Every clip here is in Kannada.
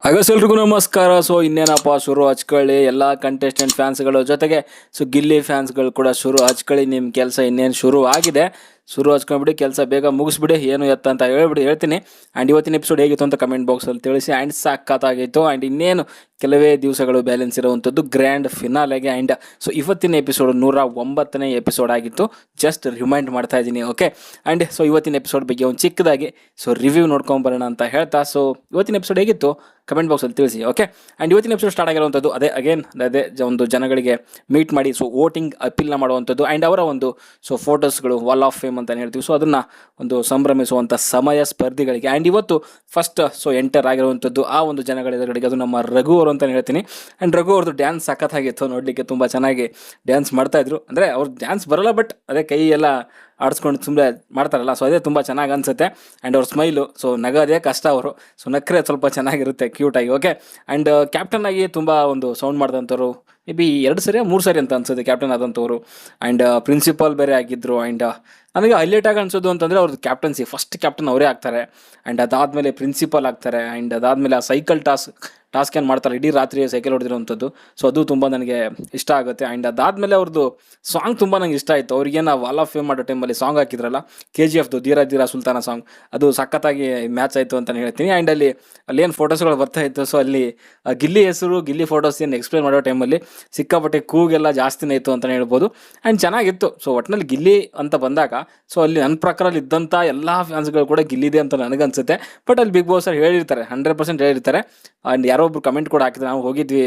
ಎಲ್ರಿಗೂ ನಮಸ್ಕಾರ. ಸೊ ಇನ್ನೇನಪ್ಪ, ಶುರು ಹಚ್ಕೊಳ್ಳಿ ಎಲ್ಲ ಕಂಟೆಸ್ಟೆಂಟ್ ಫ್ಯಾನ್ಸ್ಗಳು ಜೊತೆಗೆ ಗಿಲ್ಲಿ ಫ್ಯಾನ್ಸ್ಗಳು ಕೂಡ ಶುರು ಹಚ್ಕೊಳ್ಳಿ. ನಿಮ್ಮ ಕೆಲಸ ಇನ್ನೇನು ಶುರು ಆಗಿದೆ, ಶುರು ಹಚ್ಕೊಂಡ್ಬಿಡಿ, ಕೆಲಸ ಬೇಗ ಮುಗಿಸ್ಬಿಡಿ. ಏನು ಎತ್ತ ಅಂತ ಹೇಳ್ತೀನಿ. ಆ್ಯಂಡ್ ಇವತ್ತಿನ ಎಪಿಸೋಡ್ ಹೇಗಿತ್ತು ಅಂತ ಕಮೆಂಟ್ ಬಾಕ್ಸಲ್ಲಿ ತಿಳಿಸಿ. ಆ್ಯಂಡ್ ಸಖತ್ತಾಗಿತ್ತು. ಆ್ಯಂಡ್ ಇನ್ನೇನು ಕೆಲವೇ ದಿವಸಗಳು ಬ್ಯಾಲೆನ್ಸ್ ಇರುವಂಥದ್ದು ಗ್ರ್ಯಾಂಡ್ ಫಿನಾಲೆಗೆ. ಆ್ಯಂಡ್ ಸೊ ಇವತ್ತಿನ ಎಪಿಸೋಡ್ 109ನೇ ಎಪಿಸೋಡ್ ಆಗಿತ್ತು. ಜಸ್ಟ್ ರಿಮೈಂಡ್ ಮಾಡ್ತಾ ಇದ್ದೀನಿ, ಓಕೆ. ಆ್ಯಂಡ್ ಸೊ ಇವತ್ತಿನ ಎಪಿಸೋಡ್ ಬಗ್ಗೆ ಒಂದು ಚಿಕ್ಕದಾಗಿ ರಿವ್ಯೂ ನೋಡ್ಕೊಂಬರೋಣ ಅಂತ ಹೇಳ್ತಾ, ಸೊ ಇವತ್ತಿನ ಎಪಿಸೋಡ್ ಹೇಗಿತ್ತು ಕಮೆಂಟ್ ಬಾಕ್ಸಲ್ಲಿ ತಿಳಿಸಿ, ಓಕೆ. ಆ್ಯಂಡ್ ಇವತ್ತಿನ ಎಪಿಸೋಡ್ ಸ್ಟಾರ್ಟ್ ಆಗಿರುವಂಥದ್ದು ಅದೇ ಒಂದು ಜನಗಳಿಗೆ ಮೀಟ್ ಮಾಡಿ ವೋಟಿಂಗ್ ಅಪೀಲ್ನ ಮಾಡುವಂಥದ್ದು. ಆ್ಯಂಡ್ ಅವರ ಫೋಟೋಸ್ಗಳು ವಾಲ್ ಆಫ್ ಫೇಮ್ ಅಂತ ಹೇಳ್ತೀವಿ. ಸೊ ಅದನ್ನು ಸಂಭ್ರಮಿಸುವಂಥ ಸಮಯ ಸ್ಪರ್ಧಿಗಳಿಗೆ. ಆ್ಯಂಡ್ ಇವತ್ತು ಫಸ್ಟ್ ಎಂಟರ್ ಆಗಿರುವಂಥದ್ದು ಆ ಒಂದು ಜನಗಳ ಎದುರುಗಡೆಗೆ, ಅದು ನಮ್ಮ ರಘು ಅವರು ಅಂತ ಹೇಳ್ತೀನಿ. ಆ್ಯಂಡ್ ರಘು ಅವ್ರದ್ದು ಡ್ಯಾನ್ಸ್ ಸಖತ್ತಾಗಿತ್ತು, ನೋಡಲಿಕ್ಕೆ ತುಂಬ ಚೆನ್ನಾಗಿ ಡ್ಯಾನ್ಸ್ ಮಾಡ್ತಾಯಿದ್ರು. ಅಂದರೆ ಅವ್ರು ಡ್ಯಾನ್ಸ್ ಬರೋಲ್ಲ, ಬಟ್ ಅದೇ ಕೈ ಎಲ್ಲ ಆಡಿಸ್ಕೊಂಡು ಸುಮ್ಮನೆ ಮಾಡ್ತಾರಲ್ಲ, ಸೊ ಅದೇ ತುಂಬ ಚೆನ್ನಾಗಿ ಅನಿಸುತ್ತೆ. ಆ್ಯಂಡ್ ಅವ್ರ ಸ್ಮೈಲು, ನಗೋದೇ ಕಷ್ಟ ಅವರು, ನಕ್ಕರೆ ಸ್ವಲ್ಪ ಚೆನ್ನಾಗಿರುತ್ತೆ, ಕ್ಯೂಟಾಗಿ, ಓಕೆ. ಆ್ಯಂಡ್ ಕ್ಯಾಪ್ಟನ್ ಆಗಿ ತುಂಬ ಸೌಂಡ್ ಮಾಡಿದಂಥವ್ರು ಮೇ ಬಿ 2 ಸರಿ 3 ಸರಿ ಅಂತ ಅನ್ಸುತ್ತೆ ಕ್ಯಾಪ್ಟನ್ ಆದಂಥವ್ರು. ಆ್ಯಂಡ್ ಪ್ರಿನ್ಸಿಪಾಲ್ ಬೇರೆ ಆಗಿದ್ದರು. ಆ್ಯಂಡ್ ನನಗೆ ಹೈಲೈಟಾಗಿ ಅನ್ಸೋದು ಅಂತಂದರೆ ಅವ್ರದ್ದು ಕ್ಯಾಪ್ಟನ್ಸಿ, ಫಸ್ಟ್ ಕ್ಯಾಪ್ಟನ್ ಅವರೇ ಆಗ್ತಾರೆ. ಆ್ಯಂಡ್ ಅದಾದಮೇಲೆ ಪ್ರಿನ್ಸಿಪಾಲ್ ಆಗ್ತಾರೆ. ಆ್ಯಂಡ್ ಅದಾದಮೇಲೆ ಆ ಸೈಕಲ್ ಟಾಸ್ಕ್ ಏನು ಮಾಡ್ತಾರೆ, ಇಡೀ ರಾತ್ರಿ ಸೈಕಲ್ ಹೊಡೆದಿರೋವಂಥದ್ದು. ಸೊ ಅದು ತುಂಬ ನನಗೆ ಇಷ್ಟ ಆಗುತ್ತೆ. ಆ್ಯಂಡ್ ಅದಾದಮೇಲೆ ಅವ್ರದ್ದು ಸಾಂಗ್ ತುಂಬ ನಂಗೆ ಇಷ್ಟ ಆಯಿತು. ಅವ್ರಿಗೇನು ವಾಲ್ ಆಫ್ ಫೇಮ್ ಮಾಡೋ ಟೈಮಲ್ಲಿ ಸಾಂಗ್ ಹಾಕಿದ್ರಲ್ಲ, KGF ಧೀರ ಧೀರ ಸುಲ್ತಾನ ಸಾಂಗ್, ಅದು ಸಖತ್ತಾಗಿ ಮ್ಯಾಚ್ ಆಯಿತು ಅಂತಲೇ ಹೇಳ್ತೀನಿ. ಆ್ಯಂಡ್ ಅಲ್ಲೇನು ಫೋಟೋಸ್ಗಳು ಬರ್ತಾ ಇತ್ತು, ಸೊ ಅಲ್ಲಿ ಗಿಲ್ಲಿ ಹೆಸರು, ಗಿಲ್ಲಿ ಫೋಟೋಸ್ ಏನು ಎಕ್ಸ್ಪ್ಲೇನ್ ಮಾಡೋ ಟೈಮಲ್ಲಿ ಸಿಕ್ಕಾಪಟ್ಟೆ ಕೂಗೆಲ್ಲ ಜಾಸ್ತಿನೇ ಇತ್ತು ಅಂತಲೇ ಹೇಳ್ಬೋದು. ಆ್ಯಂಡ್ ಚೆನ್ನಾಗಿತ್ತು. ಸೊ ಒಟ್ಟಿನಲ್ಲಿ ಗಿಲ್ಲಿ ಅಂತ ಬಂದಾಗ, ಸೊ ಅಲ್ಲಿ ನನ್ನ ಪ್ರಕಾರ ಇದ್ದಂಥ ಎಲ್ಲ ಫ್ಯಾನ್ಸ್ಗಳು ಕೂಡ ಗಿಲ್ಲಿದೆ ಅಂತ ನನಗನ್ಸುತ್ತೆ. ಬಟ್ ಅಲ್ಲಿ ಬಿಗ್ ಬಾಸ್ ಅವ್ರು ಹೇಳಿರ್ತಾರೆ, 100% ಹೇಳಿರ್ತಾರೆ. ಆ್ಯಂಡ್ ಯಾರೊಬ್ರು ಕಮೆಂಟ್ ಕೂಡ ಹಾಕಿದ್ರು, ನಾವು ಹೋಗಿದ್ವಿ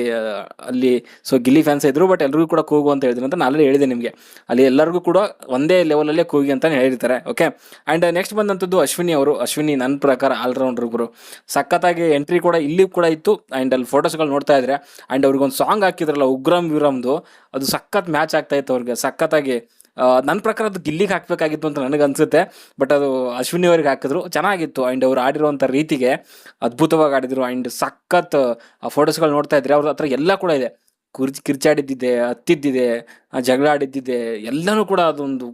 ಅಲ್ಲಿ, ಸೊ ಗಿಲ್ಲಿ ಫ್ಯಾನ್ಸ್ ಇದ್ರು, ಬಟ್ ಎಲ್ಲರಿಗೂ ಕೂಡ ಕೂಗು ಅಂತ ಹೇಳಿದ್ರು ಅಂತ ನಾನು ಹೇಳಿದೆ ನಿಮಗೆ. ಅಲ್ಲಿ ಎಲ್ಲರಿಗೂ ಕೂಡ ಒಂದೇ ಲೆವೆಲಲ್ಲೇ ಕೂಗಿ ಅಂತಲೇ ಹೇಳಿರ್ತಾರೆ, ಓಕೆ. ಆ್ಯಂಡ್ ನೆಕ್ಸ್ಟ್ ಬಂದಂಥದ್ದು ಅಶ್ವಿನಿ ಅವರು. ಅಶ್ವಿನಿ ನನ್ನ ಪ್ರಕಾರ ಆಲ್ರೌಂಡರ್ ಗುರು, ಸಖತ್ತಾಗಿ ಎಂಟ್ರಿ ಕೂಡ ಇಲ್ಲಿ ಕೂಡ ಇತ್ತು. ಆ್ಯಂಡ್ ಅಲ್ಲಿ ಫೋಟೋಸ್ಗಳು ನೋಡ್ತಾ ಇದ್ರೆ, ಆ್ಯಂಡ್ ಅವ್ರಿಗೊಂದು ಸಾಂಗ್ ಹಾಕಿದ್ರಲ್ಲ ಉಗ್ರಂ ವೀರಮ್ದು, ಅದು ಸಖತ್ ಮ್ಯಾಚ್ ಆಗ್ತಾ ಇತ್ತು ಅವ್ರಿಗೆ, ಸಖತ್ತಾಗಿ. ನನ್ನ ಪ್ರಕಾರ ಅದು ಗಿಲ್ಲಿಗೆ ಹಾಕಬೇಕಾಗಿತ್ತು ಅಂತ ನನಗೆ ಅನಿಸುತ್ತೆ, ಬಟ್ ಅದು ಅಶ್ವಿನಿ ಅವ್ರಿಗೆ ಹಾಕಿದ್ರು, ಚೆನ್ನಾಗಿತ್ತು. ಆ್ಯಂಡ್ ಅವ್ರು ಆಡಿರುವಂಥ ರೀತಿಗೆ ಅದ್ಭುತವಾಗಿ ಆಡಿದರು. ಆ್ಯಂಡ್ ಸಖತ್ ಆ ಫೋಟೋಸ್ಗಳು ನೋಡ್ತಾ ಇದ್ರೆ ಅವ್ರ ಹತ್ರ ಎಲ್ಲ ಕೂಡ ಇದೆ, ಕಿರ್ಚಾಡಿದ್ದಿದೆ, ಹತ್ತಿದ್ದಿದೆ, ಜಗಳ ಆಡಿದ್ದಿದೆ, ಎಲ್ಲನೂ ಕೂಡ ಅದೊಂದು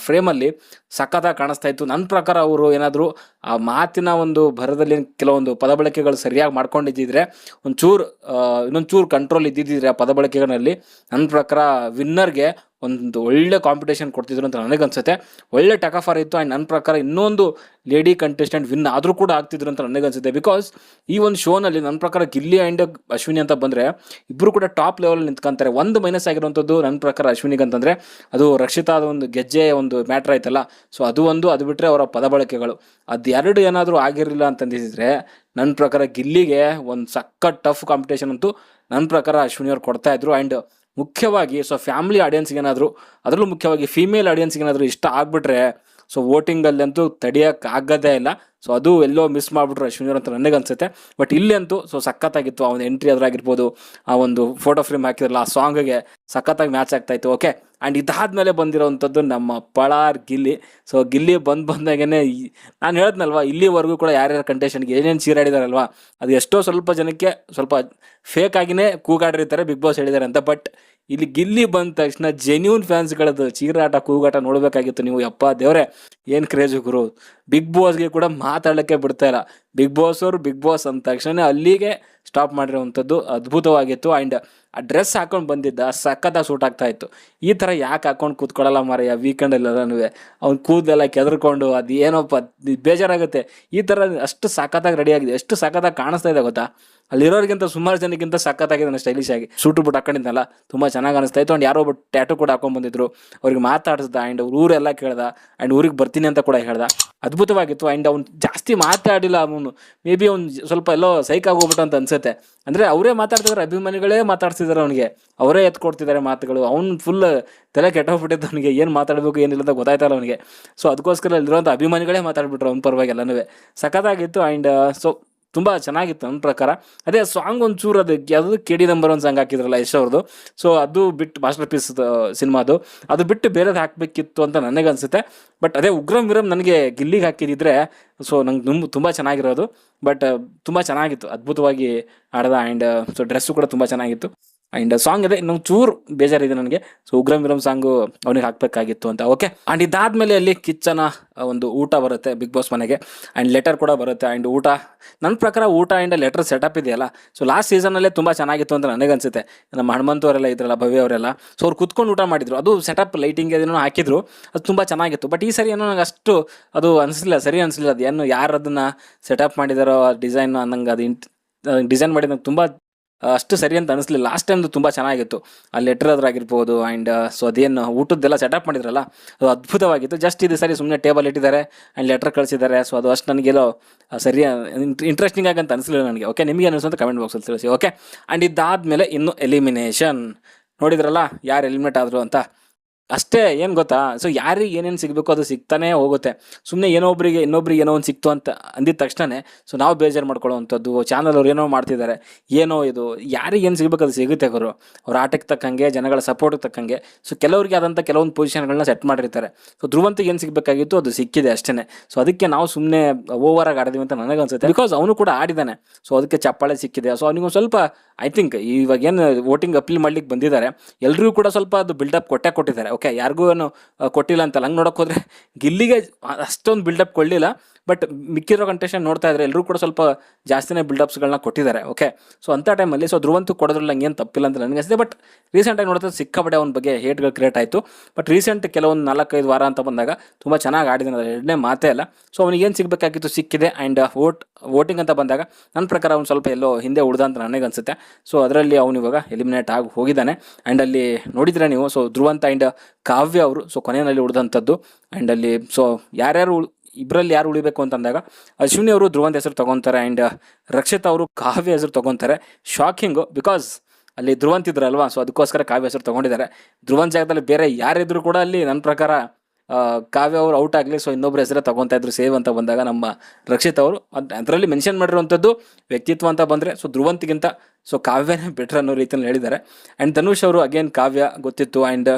ಫ್ರೇಮಲ್ಲಿ ಸಖತ್ತಾಗಿ ಕಾಣಿಸ್ತಾ ಇತ್ತು. ನನ್ನ ಪ್ರಕಾರ ಅವರು ಏನಾದರೂ ಆ ಮಾತಿನ ಭರದಲ್ಲಿ ಕೆಲವೊಂದು ಪದ ಬಳಕೆಗಳು ಸರಿಯಾಗಿ ಮಾಡ್ಕೊಂಡಿದ್ದಿದ್ರೆ, ಇನ್ನೊಂದು ಚೂರು ಕಂಟ್ರೋಲ್ ಇದ್ದಿದ್ದಿದ್ರೆ ಆ ಪದ ಬಳಕೆಗಳಲ್ಲಿ, ನನ್ನ ಪ್ರಕಾರ ವಿನ್ನರ್ಗೆ ಒಂದು ಒಳ್ಳೆ ಕಾಂಪಿಟೇಷನ್ ಕೊಡ್ತಿದ್ರು ಅಂತ ನನಗನ್ಸುತ್ತೆ. ಒಳ್ಳೆ ಟಕಫರ್ ಇತ್ತು. ಆ್ಯಂಡ್ ನನ್ನ ಪ್ರಕಾರ ಇನ್ನೊಂದು ಲೇಡಿ ಕಂಟೆಸ್ಟೆಂಟ್ ವಿನ್ ಆದರೂ ಕೂಡ ಆಗ್ತಿದ್ರು ಅಂತ ನನಗನ್ಸುತ್ತೆ. ಬಿಕಾಸ್ ಈ ಒಂದು ಶೋನಲ್ಲಿ ನನ್ನ ಪ್ರಕಾರ ಗಿಲ್ಲಿ ಆ್ಯಂಡ್ ಅಶ್ವಿನಿ ಅಂತ ಬಂದರೆ ಇಬ್ಬರು ಕೂಡ ಟಾಪ್ ಲೆವೆಲ್ ನಿಂತ್ಕೊಂತಾರೆ. ಒಂದು ಮೈನಸ್ ಆಗಿರುವಂಥದ್ದು ನನ್ನ ಪ್ರಕಾರ ಅಶ್ವಿನಿಗೆ ಅಂತಂದರೆ, ಅದು ರಕ್ಷಿತಾದ ಗೆಜ್ಜೆ ಮ್ಯಾಟ್ರ್ ಆಯ್ತಲ್ಲ, ಸೊ ಅದು ಬಿಟ್ಟರೆ ಅವರ ಪದ ಬಳಕೆಗಳು, ಅದು ಏನಾದರೂ ಆಗಿರಲಿಲ್ಲ ಅಂತಂದಿದ್ರೆ ನನ್ನ ಪ್ರಕಾರ ಗಿಲ್ಲಿಗೆ ಒಂದು ಸಖತ್ ಟಫ್ ಕಾಂಪಿಟೇಷನ್ ಅಂತೂ ನನ್ನ ಪ್ರಕಾರ ಅಶ್ವಿನಿ ಅವ್ರು ಕೊಡ್ತಾಯಿದ್ರು. ಆ್ಯಂಡ್ ಮುಖ್ಯವಾಗಿ ಫ್ಯಾಮಿಲಿ ಆಡಿಯನ್ಸ್ಗೆ ಏನಾದರೂ, ಅದರಲ್ಲೂ ಮುಖ್ಯವಾಗಿ ಫೀಮೇಲ್ ಆಡಿಯನ್ಸ್ಗೆ ಏನಾದರೂ ಇಷ್ಟ ಆಗಿಬಿಟ್ರೆ, ವೋಟಿಂಗಲ್ಲಂತೂ ತಡೆಯೋಕ್ಕೆ ಆಗೋದೇ ಇಲ್ಲ. ಸೊ ಅದು ಎಲ್ಲೋ ಮಿಸ್ ಮಾಡಿಬಿಟ್ರು ಅಶ್ವಿನಿ ಅಂತ ನನಗನ್ಸುತ್ತೆ. ಬಟ್ ಇಲ್ಲಿ ಅಂತೂ ಸಖತ್ತಾಗಿತ್ತು. ಆ ಎಂಟ್ರಿ ಅದ್ರಾಗಿರ್ಬೋದು, ಆ ಫೋಟೋ ಫ್ರೇಮ್ ಹಾಕಿದ್ರಲ್ಲ, ಆ ಸಾಂಗ್ಗೆ ಸಖತ್ತಾಗಿ ಮ್ಯಾಚ್ ಆಗ್ತಾಯಿತ್ತು, ಓಕೆ. ಆ್ಯಂಡ್ ಇದಾದಮೇಲೆ ಬಂದಿರೋವಂಥದ್ದು ನಮ್ಮ ಪಳಾರ್ ಗಿಲ್ಲಿ. ಸೊ ಗಿಲ್ಲಿ ಬಂದಾಗೇ ನಾನು ಹೇಳಿದ್ನಲ್ವ, ಇಲ್ಲಿವರೆಗೂ ಕೂಡ ಯಾರ್ಯಾರು ಕಂಟೆಸ್ಟೆಂಟ್ಗೆ ಏನೇನು ಚೀರಾಡಿದಾರಲ್ವ, ಅದು ಎಷ್ಟೋ ಸ್ವಲ್ಪ ಜನಕ್ಕೆ ಸ್ವಲ್ಪ ಫೇಕ್ ಆಗಿನೇ ಕೂಗಾಡಿರ್ತಾರೆ, ಬಿಗ್ ಬಾಸ್ ಹೇಳಿದ್ದಾರೆ ಅಂತ. ಬಟ್ ಇಲ್ಲಿ ಗಿಲ್ಲಿ ಬಂದ ತಕ್ಷಣ ಜೆನ್ಯೂನ್ ಫ್ಯಾನ್ಸ್ಗಳದ್ದು ಚೀರಾಟ ಕೂಗಾಟ ನೋಡಬೇಕಾಗಿತ್ತು ನೀವು. ಯಪ್ಪ ದೇವರೇ, ಏನು ಕ್ರೇಜು ಗುರು. ಬಿಗ್ ಬಾಸ್ಗೆ ಕೂಡ ಮಾತಾಡೋಕ್ಕೆ ಬಿಡ್ತಾ ಇಲ್ಲ. ಬಿಗ್ ಬಾಸ್ ಅಂದ ತಕ್ಷಣ ಅಲ್ಲಿಗೆ ಸ್ಟಾಪ್ ಮಾಡಿರೋವಂಥದ್ದು ಅದ್ಭುತವಾಗಿತ್ತು. ಆ್ಯಂಡ್ ಆ ಡ್ರೆಸ್ ಹಾಕೊಂಡು ಬಂದಿದ್ದ ಸಖತ್ತಾಗಿ ಸೂಟ್ ಆಗ್ತಾ ಇತ್ತು. ಈ ಥರ ಯಾಕೆ ಹಾಕೊಂಡು ಕೂತ್ಕೊಳ್ಳಲ್ಲ ಮಾರಯ್ಯ ವೀಕೆಂಡಲ್ಲೆಲ್ಲನೂ, ಅವ್ನು ಕೂದಲೆಲ್ಲ ಕೆದರ್ಕೊಂಡು, ಅದು ಏನೋಪ್ಪ ಬೇಜಾರಾಗುತ್ತೆ. ಈ ಥರ ಅಷ್ಟು ಸಖತ್ತಾಗಿ ರೆಡಿ ಆಗಿದೆ, ಎಷ್ಟು ಸಖತ್ತಾಗಿ ಕಾಣಿಸ್ತಾ ಇದೆ ಗೊತ್ತಾ. ಅಲ್ಲಿರೋರಿಗಿಂತ ಸುಮಾರು ಜನಕ್ಕಿಂತ ಸಖತ್ತಾಗಿದೆ ಸ್ಟೈಲಿಶ್ ಆಗಿ. ಸೂಟು ಬಿಟ್ಟು ಹಾಕೊಂಡಿದ್ನಲ್ಲ, ತುಂಬ ಚೆನ್ನಾಗಿ ಅನಿಸ್ತಾ ಇತ್ತು. ಆ್ಯಂಡ್ ಯಾರೋ ಒಬ್ಬ ಟ್ಯಾಟು ಕೂಡ ಹಾಕೊಂಡು ಬಂದಿದ್ರು, ಅವ್ರಿಗೆ ಮಾತಾಡಿಸ್ದ. ಆ್ಯಂಡ್ ಊರೆಲ್ಲ ಕೇಳ್ದ, ಆ್ಯಂಡ್ ಊರಿಗೆ ಬರ್ತೀನಿ ಅಂತ ಕೂಡ ಹೇಳ್ದ, ಅದ್ಭುತವಾಗಿತ್ತು. ಆ್ಯಂಡ್ ಅವ್ನು ಜಾಸ್ತಿ ಮಾತಾಡಿಲ್ಲ, ಅವನು ಮೇ ಬಿ ಅವ್ನು ಸ್ವಲ್ಪ ಎಲ್ಲೋ ಸೈಕ್ ಆಗೋಗ್ಬಿಟ್ಟು ಅಂತ ಅನ್ಸುತ್ತೆ. ಅಂದರೆ ಅವರೇ ಮಾತಾಡ್ತಿದ್ದಾರೆ, ಅಭಿಮಾನಿಗಳೇ ಮಾತಾಡ್ತಿದ್ದಾರೆ ಅವನಿಗೆ, ಅವರೇ ಎತ್ಕೊಡ್ತಿದ್ದಾರೆ ಮಾತುಗಳು. ಅವ್ನು ಫುಲ್ ತಲೆ ಕೆಟ್ಟೋಗ್ಬಿಟ್ಟಿದ್ದು, ಅವನಿಗೆ ಏನು ಮಾತಾಡಬೇಕು ಏನಿಲ್ಲ ಅಂತ ಗೊತ್ತಾಯ್ತಲ್ಲ ಅವನಿಗೆ. ಸೊ ಅದಕ್ಕೋಸ್ಕರ ಅಲ್ಲಿರುವಂಥ ಅಭಿಮಾನಿಗಳೇ ಮಾತಾಡ್ಬಿಟ್ರು ಅವ್ನ ಪರವಾಗಿ ಎಲ್ಲನೂ. ಸಖತ್ತಾಗಿತ್ತು. ಆ್ಯಂಡ್ ಸೊ ತುಂಬ ಚೆನ್ನಾಗಿತ್ತು ನನ್ನ ಪ್ರಕಾರ. ಅದೇ ಸಾಂಗ್ ಒಂಚೂರು ಅದು KD ನಂಬರ್ 1 ಸಾಂಗ್ ಹಾಕಿದ್ರಲ್ಲ ಯಶ್ ಅವ್ರದ್ದು, ಸೊ ಅದು ಬಿಟ್ಟು ಮಾಸ್ಟರ್ ಪೀಸ್ ಸಿನಿಮಾದು, ಅದು ಬಿಟ್ಟು ಬೇರೆದು ಹಾಕಬೇಕಿತ್ತು ಅಂತ ನನಗನ್ಸುತ್ತೆ. ಬಟ್ ಅದೇ ಉಗ್ರಂ ವೀರಂ ನನಗೆ ಗಿಲ್ಲಿಗೆ ಹಾಕಿದಿದ್ರೆ ಸೊ ನಂಗೆ ತುಂಬ ಚೆನ್ನಾಗಿರೋದು. ಬಟ್ ತುಂಬ ಚೆನ್ನಾಗಿತ್ತು, ಅದ್ಭುತವಾಗಿ ಆಡ್ದ. ಆ್ಯಂಡ್ ಸೊ ಡ್ರೆಸ್ಸು ಕೂಡ ತುಂಬ ಚೆನ್ನಾಗಿತ್ತು. ಆ್ಯಂಡ್ ಸಾಂಗ್ ಇದೆ ಇನ್ನೊಂದು ಚೂರು ಬೇಜಾರಿದೆ ನನಗೆ. ಸೊ ಉಗ್ರಂ ವಿರಂ ಸಾಂಗು ಅವನಿಗೆ ಹಾಕಬೇಕಾಗಿತ್ತು ಅಂತ. ಓಕೆ, ಆ್ಯಂಡ್ ಇದಾದಮೇಲೆ ಅಲ್ಲಿ ಕಿಚ್ಚನ ಒಂದು ಊಟ ಬರುತ್ತೆ ಬಿಗ್ ಬಾಸ್ ಮನೆಗೆ, ಆ್ಯಂಡ್ ಲೆಟರ್ ಕೂಡ ಬರುತ್ತೆ. ಆ್ಯಂಡ್ ಊಟ ನನ್ನ ಪ್ರಕಾರ ಊಟ ಆ್ಯಂಡ್ ಲೆಟರ್ ಸೆಟಪ್ ಇದೆಯಲ್ಲ, ಸೊ ಲಾಸ್ಟ್ ಸೀಸನಲ್ಲೇ ತುಂಬ ಚೆನ್ನಾಗಿತ್ತು ಅಂತ ನನಗನ್ಸುತ್ತೆ. ನಮ್ಮ ಹನುಮಂತು ಅವರೆಲ್ಲ ಇದ್ರಲ್ಲ, ಭವ್ಯ ಅವರೆಲ್ಲ, ಸೊ ಅವ್ರು ಕುತ್ಕೊಂಡು ಊಟ ಮಾಡಿದ್ರು. ಅದು ಸೆಟಪ್ ಲೈಟಿಂಗ್ ಅದನ್ನು ಹಾಕಿದ್ರು, ಅದು ತುಂಬ ಚೆನ್ನಾಗಿತ್ತು. ಬಟ್ ಈ ಸರಿ ಏನೋ ನನಗೆ ಅಷ್ಟು ಅದು ಅನಿಸಲಿಲ್ಲ, ಸರಿ ಅನಿಸಲಿಲ್ಲ. ಅದು ಏನು ಯಾರು ಅದನ್ನು ಸೆಟಪ್ ಮಾಡಿದಾರೋ ಡಿಸೈನ್ ಅನ್ನಂಗೆ, ಅದು ಡಿಸೈನ್ ಮಾಡಿದ ತುಂಬ ಅಷ್ಟು ಸರಿ ಅಂತ ಅನಿಸ್ಲಿಲ್ಲ. ಲಾಸ್ಟ್ ಟೈಮ್ದು ತುಂಬ ಚೆನ್ನಾಗಿತ್ತು, ಆ ಲೆಟರ್ ಆಗಿರ್ಬೋದು. ಆ್ಯಂಡ್ ಸೊ ಅದೇನು ಊಟದ್ದೆಲ್ಲ ಸೆಟಪ್ ಮಾಡಿದ್ರಲ್ಲ, ಅದು ಅದ್ಭುತವಾಗಿತ್ತು. ಜಸ್ಟ್ ಇದು ಸರಿ ಸುಮ್ಮನೆ ಟೇಬಲ್ ಇಟ್ಟಿದ್ದಾರೆ ಆ್ಯಂಡ್ ಲೆಟರ್ ಕಳಿಸಿದ್ದಾರೆ. ಸೊ ಅದು ಅಷ್ಟು ನನಗೆಲ್ಲೋ ಸರಿ ಇಂಟ್ರೆಸ್ಟಿಂಗ್ ಆಗಿ ಅಂತ ಅನಿಸ್ಲಿಲ್ಲ ನನಗೆ. ಓಕೆ, ನಿಮಗೆ ಅನಿಸುವಂತ ಕಮೆಂಟ್ ಬಾಕ್ಸಲ್ಲಿ ತಿಳಿಸಿ. ಓಕೆ, ಆ್ಯಂಡ್ ಇದಾದಮೇಲೆ ಇನ್ನು ಎಲಿಮಿನೇಷನ್ ನೋಡಿದ್ರಲ್ಲ, ಯಾರು ಎಲಿಮಿನೇಟ್ ಆದರು ಅಂತ. ಅಷ್ಟೇ, ಏನು ಗೊತ್ತಾ, ಸೊ ಯಾರಿಗೆ ಏನೇನು ಸಿಗಬೇಕು ಅದು ಸಿಗ್ತಾನೆ ಹೋಗುತ್ತೆ. ಸುಮ್ಮನೆ ಇನ್ನೊಬ್ರಿಗೆ ಏನೋ ಒಂದು ಸಿಕ್ತು ಅಂತ ಅಂದಿದ ತಕ್ಷಣ ಸೊ ನಾವು ಬೇಜಾರು ಮಾಡ್ಕೊಳ್ಳೋವಂಥದ್ದು. ಚಾನಲ್ ಅವ್ರು ಏನೋ ಮಾಡ್ತಿದ್ದಾರೆ, ಏನೋ ಇದು ಯಾರಿಗೆ ಏನು ಸಿಗಬೇಕು ಅದು ಸಿಗುತ್ತೆ ಗುರು. ಅವ್ರ ಆಟಕ್ಕೆ ತಕ್ಕಂಗೆ, ಜನಗಳ ಸಪೋರ್ಟಿಗೆ ತಕ್ಕಂಗೆ. ಸೊ ಕೆಲವರಿಗೆ ಆದಂಥ ಕೆಲವೊಂದು ಪೊಸಿಷನ್ಗಳನ್ನ ಸೆಟ್ ಮಾಡಿರ್ತಾರೆ. ಸೊ ಧ್ರುವಂತಿಗೆ ಏನು ಸಿಗಬೇಕಾಗಿತ್ತು ಅದು ಸಿಕ್ಕಿದೆ ಅಷ್ಟೇ. ಸೊ ಅದಕ್ಕೆ ನಾವು ಸುಮ್ಮನೆ ಓವರಾಗಿ ಆಡಿದೀವಿ ಅಂತ ನನಗನ್ಸುತ್ತೆ. ಬಿಕಾಸ್ ಅವನು ಕೂಡ ಆಡಿದ್ದಾನೆ, ಸೊ ಅದಕ್ಕೆ ಚಪ್ಪಾಳೆ ಸಿಕ್ಕಿದೆ. ಸೊ ಅವನಿಗೊಂದು ಸ್ವಲ್ಪ ಐ ಥಿಂಕ್ ಇವಾಗ ಏನು ವೋಟಿಂಗ್ ಅಪೀಲ್ ಮಾಡ್ಲಿಕ್ಕೆ ಬಂದಿದ್ದಾರೆ, ಎಲ್ರಿಗೂ ಕೂಡ ಸ್ವಲ್ಪ ಅದು ಬಿಲ್ಡಪ್ ಕೊಟ್ಟಿದ್ದಾರೆ. ಓಕೆ, ಯಾರಿಗೂ ಏನು ಕೊಟ್ಟಿಲ್ಲ ಅಂತಲ್ಲ. ಹಂಗೆ ನೋಡೋಕೆ ಹೋದರೆ ಗಿಲ್ಲಿಗೆ ಅಷ್ಟೊಂದು ಬಿಲ್ಡಪ್ ಕೊಡಲಿಲ್ಲ, ಬಟ್ ಮಿಕ್ಕಿರೋ ಕಂಟೆಸ್ಟೆಂಟ್ ನೋಡ್ತಾ ಇದ್ರೆ ಎಲ್ಲರೂ ಕೂಡ ಸ್ವಲ್ಪ ಜಾಸ್ತಿನೇ ಬಿಲ್ಡಪ್ಸ್ಗಳನ್ನ ಕೊಟ್ಟಿದ್ದಾರೆ. ಓಕೆ, ಸೊ ಅಂಥ ಟೈಮಲ್ಲಿ ಸೊ ಧ್ರುವಂತು ಕೊಡೋದ್ರಲ್ಲಿ ಹಂಗೇನು ತಪ್ಪಿಲ್ಲ ಅಂತ ನನಗೆ ಅನಿಸಿದೆ. ಬಟ್ ರೀಸೆಂಟಾಗಿ ನೋಡಿದ್ರೆ ಸಿಕ್ಕಾಪಟ್ಟೆ ಅವನ ಬಗ್ಗೆ ಹೇಟ್ಗಳು ಕ್ರಿಯೇಟ್ ಆಯಿತು. ಬಟ್ ರೀಸೆಂಟ್ ಕೆಲವೊಂದು 4-5 ವಾರ ಅಂತ ಬಂದಾಗ ತುಂಬ ಚೆನ್ನಾಗಿ ಆಡಿದ್ದಾನೆ, ಅದರ ಎರಡನೇ ಮಾತೇ ಅಲ್ಲ. ಸೊ ಅವನಿಗೆ ಏನು ಸಿಗಬೇಕಾಗಿತ್ತು ಸಿಕ್ಕಿದೆ. ಆ್ಯಂಡ್ ವೋಟಿಂಗ್ ಅಂತ ಬಂದಾಗ ನನ್ನ ಪ್ರಕಾರ ಅವ್ನು ಸ್ವಲ್ಪ ಎಲ್ಲೋ ಹಿಂದೆ ಉಳ್ದ ಅಂತ ನನಗೆ ಅನಿಸುತ್ತೆ. ಸೊ ಅದರಲ್ಲಿ ಅವನು ಇವಾಗ ಎಲಿಮಿನೇಟ್ ಆಗಿ ಹೋಗಿದ್ದಾನೆ. ಆ್ಯಂಡ್ ಅಲ್ಲಿ ನೋಡಿದ್ರೆ ನೀವು, ಸೊ ಧ್ರುವಂತ ಆ್ಯಂಡ್ ಕಾವ್ಯ ಅವರು ಸೊ ಕೊನೆಯಲ್ಲಿ ಉಳಿದಂಥದ್ದು. ಆ್ಯಂಡ್ ಅಲ್ಲಿ ಸೊ ಯಾರ್ಯಾರು ಇಬ್ಬರಲ್ಲಿ ಯಾರು ಉಳಿಬೇಕು ಅಂತಂದಾಗ ಅಶ್ವಿನಿ ಅವರು ಧ್ರುವಂತ ಹೆಸರು ತೊಗೊತಾರೆ, ಆ್ಯಂಡ್ ರಕ್ಷಿತ್ ಅವರು ಕಾವ್ಯ ಹೆಸರು ತೊಗೊತಾರೆ. ಶಾಕಿಂಗು, ಬಿಕಾಸ್ ಅಲ್ಲಿ ಧ್ರುವಂತ ಇದ್ರಲ್ವಾ, ಸೊ ಅದಕ್ಕೋಸ್ಕರ ಕಾವ್ಯ ಹೆಸರು ತೊಗೊಂಡಿದ್ದಾರೆ. ಧ್ರುವಂತ ಜಾಗದಲ್ಲಿ ಬೇರೆ ಯಾರಿದ್ರು ಕೂಡ ಅಲ್ಲಿ ನನ್ನ ಪ್ರಕಾರ ಕಾವ್ಯ ಅವರು ಔಟ್ ಆಗಲಿ, ಸೊ ಇನ್ನೊಬ್ಬರ ಹೆಸರೇ ತೊಗೊತಾ ಇದ್ರು ಸೇವ್ ಅಂತ ಬಂದಾಗ ನಮ್ಮ ರಕ್ಷಿತ್ ಅವರು ಅದರಲ್ಲಿ ಮೆನ್ಷನ್ ಮಾಡಿರುವಂಥದ್ದು ವ್ಯಕ್ತಿತ್ವ ಅಂತ ಬಂದರೆ ಸೊ ಧ್ರುವಂತಿಗಿಂತ ಸೊ ಕಾವ್ಯನೇ ಬೆಟ್ರ್ ಅನ್ನೋ ರೀತಿಯಲ್ಲಿ ಹೇಳಿದ್ದಾರೆ. ಆ್ಯಂಡ್ ಧನುಷ್ ಅವರು ಅಗೇನ್ ಕಾವ್ಯ ಗೊತ್ತಿತ್ತು. ಆ್ಯಂಡ್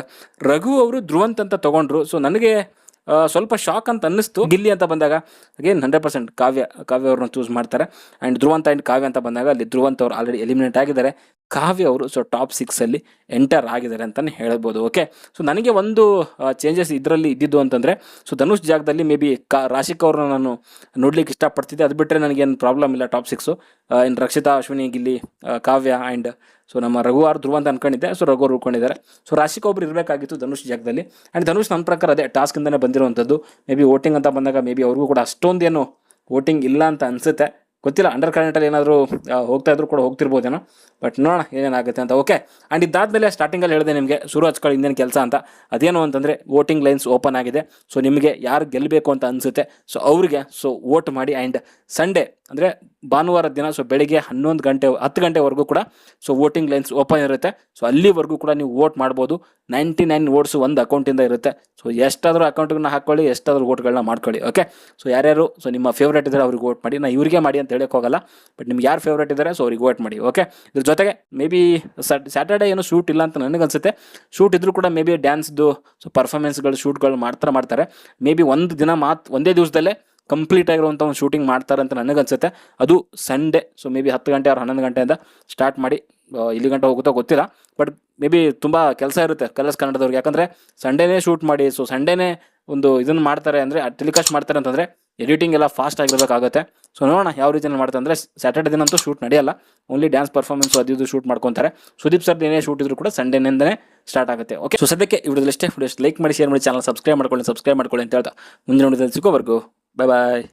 ರಘು ಅವರು ಧ್ರುವಂತ್ ಅಂತ ತೊಗೊಂಡ್ರು. ಸೊ ನನಗೆ ಸ್ವಲ್ಪ ಶಾಕ್ ಅಂತ ಅನ್ನಿಸ್ತು. ಗಿಲ್ಲಿ ಅಂತ ಬಂದಾಗ ಅಗೇನ್ 100% ಕಾವ್ಯ ಅವ್ರನ್ನ ಚೂಸ್ ಮಾಡ್ತಾರೆ. ಆ್ಯಂಡ್ ಧ್ರುವಂತ ಆ್ಯಂಡ್ ಕಾವ್ಯ ಅಂತ ಬಂದಾಗ ಅಲ್ಲಿ ಧ್ರುವಂತ್ ಅವರು ಆಲ್ರೆಡಿ ಎಲಿಮಿನೇಟ್ ಆಗಿದ್ದಾರೆ, ಕಾವ್ಯ ಅವರು ಸೊ ಟಾಪ್ 6 ಎಂಟರ್ ಆಗಿದ್ದಾರೆ ಅಂತಲೇ ಹೇಳ್ಬೋದು. ಓಕೆ, ಸೊ ನನಗೆ ಒಂದು ಚೇಂಜಸ್ ಇದರಲ್ಲಿ ಇದ್ದಿದ್ದು ಅಂತಂದರೆ, ಸೊ ಧನುಷ್ ಜಾಗದಲ್ಲಿ ಮೇ ಬಿ ರಾಶಿಕ್ ಅವ್ರನ್ನ ನಾನು ನೋಡ್ಲಿಕ್ಕೆ ಇಷ್ಟಪಡ್ತಿದ್ದೆ. ಅದು ಬಿಟ್ಟರೆ ನನಗೇನು ಪ್ರಾಬ್ಲಮ್ ಇಲ್ಲ ಟಾಪ್ 6. ಇನ್ನು ರಕ್ಷಿತಾ, ಅಶ್ವಿನಿ, ಗಿಲ್ಲಿ, ಕಾವ್ಯ ಆ್ಯಂಡ್ ಸೊ ನಮ್ಮ ರಘುವಾರ್ ಧ್ರುವ ಅಂತ ಅನ್ಕೊಂಡಿದ್ದೆ. ಸೊ ರಘು ಉಳ್ಕೊಂಡಿದ್ದಾರೆ. ಸೊ ರಾಶಿಕ್ ಒಬ್ರು ಇರಬೇಕಾಗಿತ್ತು ಧನುಷ್ ಜಾಗದಲ್ಲಿ. ಆ್ಯಂಡ್ ಧನುಷ್ ನನ್ನ ಪ್ರಕಾರ ಅದೇ ಟಾಸ್ಕಿಂದನೇ ಬಂದಿರುವಂಥದ್ದು. ಮೇ ಬಿ ವೋಟಿಂಗ್ ಅಂತ ಬಂದಾಗ ಮೇ ಬಿ ಅವ್ರಿಗೂ ಕೂಡ ಅಷ್ಟೊಂದೇನು ವೋಟಿಂಗ್ ಇಲ್ಲ ಅಂತ ಅನಿಸುತ್ತೆ, ಗೊತ್ತಿಲ್ಲ. ಅಂಡರ್ ಕರೆಂಟಲ್ಲಿ ಏನಾದರೂ ಹೋಗ್ತಾ ಇದ್ರು ಕೂಡ ಹೋಗ್ತಿರ್ಬೋದೇನೋ, ಬಟ್ ನೋಡೋಣ ಏನೇನಾಗುತ್ತೆ ಅಂತ. ಓಕೆ, ಆ್ಯಂಡ್ ಇದಾದಮೇಲೆ ಸ್ಟಾರ್ಟಿಂಗಲ್ಲಿ ಹೇಳಿದೆ ನಿಮಗೆ ಶುರು ಹಚ್ಕೊಳ್ಳಿ ಇನ್ನೇನು ಕೆಲಸ ಅಂತ. ಅದೇನು ಅಂತಂದರೆ ವೋಟಿಂಗ್ ಲೈನ್ಸ್ ಓಪನ್ ಆಗಿದೆ. ಸೊ ನಿಮಗೆ ಯಾರು ಗೆಲ್ಲಬೇಕು ಅಂತ ಅನಿಸುತ್ತೆ ಸೊ ಅವ್ರಿಗೆ ಸೊ ವೋಟ್ ಮಾಡಿ. ಆ್ಯಂಡ್ ಸಂಡೇ ಅಂದರೆ ಭಾನುವಾರ ದಿನ ಸೊ ಬೆಳಿಗ್ಗೆ 10 ಗಂಟೆವರೆಗೂ ಕೂಡ ಸೊ ವೋಟಿಂಗ್ ಲೈನ್ಸ್ ಓಪನ್ ಇರುತ್ತೆ. ಸೊ ಅಲ್ಲಿವರೆಗೂ ಕೂಡ ನೀವು ವೋಟ್ ಮಾಡ್ಬೋದು. 99 ವೋಟ್ಸು ಒಂದು ಅಕೌಂಟಿಂದ ಇರುತ್ತೆ. ಸೊ ಎಷ್ಟಾದರೂ ಅಕೌಂಟ್ಗಳನ್ನ ಹಾಕ್ಕೊಳ್ಳಿ, ಎಷ್ಟಾದರೂ ವೋಟ್ಗಳನ್ನ ಮಾಡ್ಕೊಳ್ಳಿ. ಓಕೆ, ಸೊ ಯಾರ್ಯಾರು ಸೊ ನಿಮ್ಮ ಫೇವ್ರೇಟ್ ಇದ್ದಾರೆ ಅವ್ರಿಗೆ ವೋಟ್ ಮಾಡಿ. ನಾನು ಇವ್ರಿಗೆ ಮಾಡಿ ಅಂತ ಹೇಳಕ್ಕೆ ಹೋಗಲ್ಲ, ಬಟ್ ನಿಮ್ಗೆ ಯಾರು ಫೇವ್ರೇಟ್ ಇದ್ದಾರೆ ಸೊ ಅವ್ರಿಗೆ ವೋಟ್ ಮಾಡಿ. ಓಕೆ, ಇದ್ರ ಜೊತೆಗೆ ಮೇ ಬಿ ಸ್ಯಾಟರ್ಡೇ ಏನೂ ಶೂಟ್ ಇಲ್ಲ ಅಂತ ನನಗನ್ಸುತ್ತೆ. ಶೂಟ್ ಇದ್ರೂ ಕೂಡ ಮೇ ಬಿ ಡ್ಯಾನ್ಸ್ದು ಸೊ ಪರ್ಫಾರ್ಮೆನ್ಸ್ಗಳು ಶೂಟ್ಗಳು ಮಾಡ್ತಾರೆ. ಮೇ ಬಿ ಒಂದೇ ದಿವಸದಲ್ಲೇ ಕಂಪ್ಲೀಟ್ ಆಗಿರುವಂಥ ಒಂದು ಶೂಟಿಂಗ್ ಮಾಡ್ತಾರೆ ಅಂತ ನನಗನ್ಸುತ್ತೆ. ಅದು ಸಂಡೇ. ಸೊ ಮೇ ಬಿ 10 ಗಂಟೆ or 11 ಗಂಟೆಯಿಂದ ಸ್ಟಾರ್ಟ್ ಮಾಡಿ ಇಲ್ಲಿ ಗಂಟೆ ಹೋಗುತ್ತೋ ಗೊತ್ತಿಲ್ಲ, ಬಟ್ ಮೇ ಬಿ ತುಂಬ ಕೆಲಸ ಇರುತ್ತೆ ಕಲರ್ಸ್ ಕನ್ನಡದವ್ರಿಗೆ. ಯಾಕಂದರೆ ಸಂಡೇನೇ ಶೂಟ್ ಮಾಡಿ ಸೊ ಸಂಡೇನೇ ಒಂದು ಇದನ್ನು ಮಾಡ್ತಾರೆ ಅಂದರೆ ಟೆಲಿಕಾಸ್ಟ್ ಮಾಡ್ತಾರೆ ಅಂತಂದರೆ ಎಡಿಟಿಂಗ್ ಎಲ್ಲ ಫಾಸ್ಟ್ ಆಗಿರಬೇಕಾಗುತ್ತೆ. ಸೊ ನೋಡೋಣ ಯಾವ ರೀತಿಯಲ್ಲಿ ಮಾಡ್ತಾರೆ ಅಂದರೆ ಸ್ಯಾಟರ್ಡೇ ದಿನ ಅಂತೂ ಶೂಟ್ ನಡೆಯಲ್ಲ, ಓನ್ಲಿ ಡ್ಯಾನ್ಸ್ ಪರ್ಫಾರ್ಮೆನ್ಸ್ ಅದು ಇದು ಶೂಟ್ ಮಾಡ್ಕೊತಾರೆ. ಸುದೀಪ್ ಸರ್ ಏನೇ ಶೂಟ್ ಇದ್ರು ಕೂಡ ಸಂಡೇನಿಂದನೇ ಸ್ಟಾರ್ಟ್ ಆಗುತ್ತೆ. ಓಕೆ, ಸೊ ಸದ್ಯಕ್ಕೆ ವಿಡಿಯೋದಲ್ಲಿ ವಿಡಿಯೋಸ್ ಲೈಕ್ ಮಾಡಿ, ಶೇರ್ ಮಾಡಿ, ಚಾನಲ್ ಸಬ್ಸ್ಕ್ರೈಬ್ ಮಾಡ್ಕೊಳ್ಳಿ ಅಂತ ಹೇಳ್ತಾ ಮುಂದಿನ ವಿಡಿಯೋದಲ್ಲಿ ಸಿಗೋವರೆಗೂ ಬಾಯ್.